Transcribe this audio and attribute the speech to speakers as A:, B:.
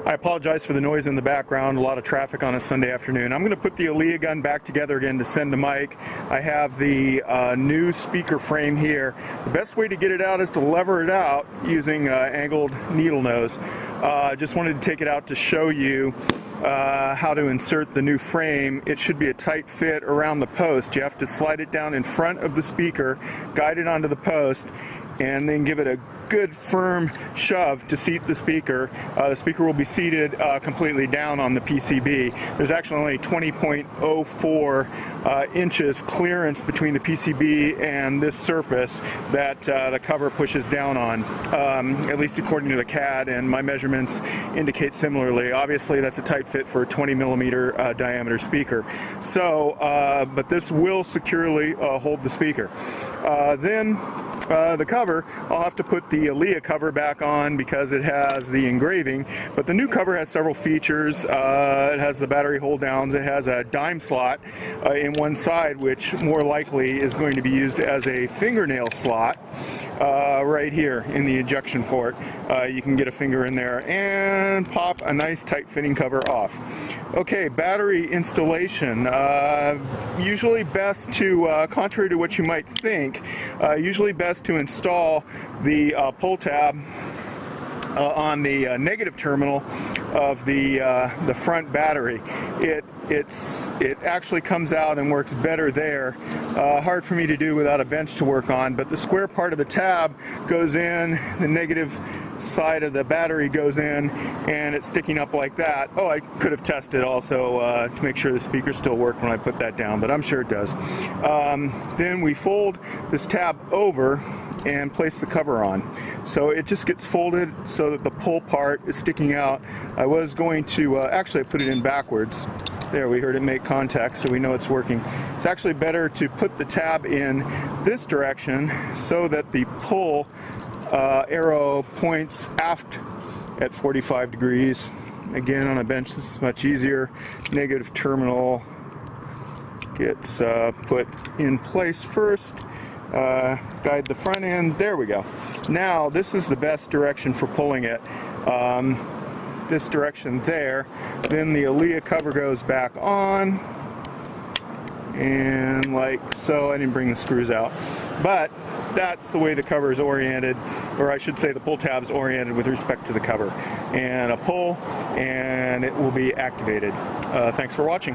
A: I apologize for the noise in the background, a lot of traffic on a Sunday afternoon. I'm going to put the Aaliyah gun back together again to send to Mike. I have the new speaker frame here. The best way to get it out is to lever it out using angled needle nose. Just wanted to take it out to show you how to insert the new frame. It should be a tight fit around the post. You have to slide it down in front of the speaker, guide it onto the post, and then give it a good firm shove to seat the speaker. The speaker will be seated completely down on the PCB. There's actually only 20.04 inches clearance between the PCB and this surface that the cover pushes down on, at least according to the CAD, and my measurements indicate similarly. Obviously that's a tight fit for a 20 millimeter diameter speaker. So, but this will securely hold the speaker. Then the cover, I'll have to put the Aaliyah cover back on because it has the engraving, but the new cover has several features. It has the battery hold downs, it has a dime slot in one side, which more likely is going to be used as a fingernail slot right here in the ejection port. You can get a finger in there and pop a nice tight fitting cover off. Okay, battery installation. Usually best to, contrary to what you might think, usually best to install the pull tab on the negative terminal of the front battery. It actually comes out and works better there. Hard for me to do without a bench to work on, but the square part of the tab goes in, the negative side of the battery goes in, and it's sticking up like that. Oh, I could have tested also to make sure the speaker still worked when I put that down, but I'm sure it does. Then we fold this tab over and place the cover on. So it just gets folded so that the pull part is sticking out. I was going to, actually I put it in backwards. There, we heard it make contact, so we know it's working. It's actually better to put the tab in this direction so that the pull arrow points aft at 45 degrees. Again, on a bench this is much easier. Negative terminal gets put in place first. Guide the front end. There we go. Now this is the best direction for pulling it. This direction there. Then the Aaliyah cover goes back on, and like so. I didn't bring the screws out, but that's the way the cover is oriented, or I should say the pull tab is oriented with respect to the cover. And a pull, and it will be activated. Thanks for watching.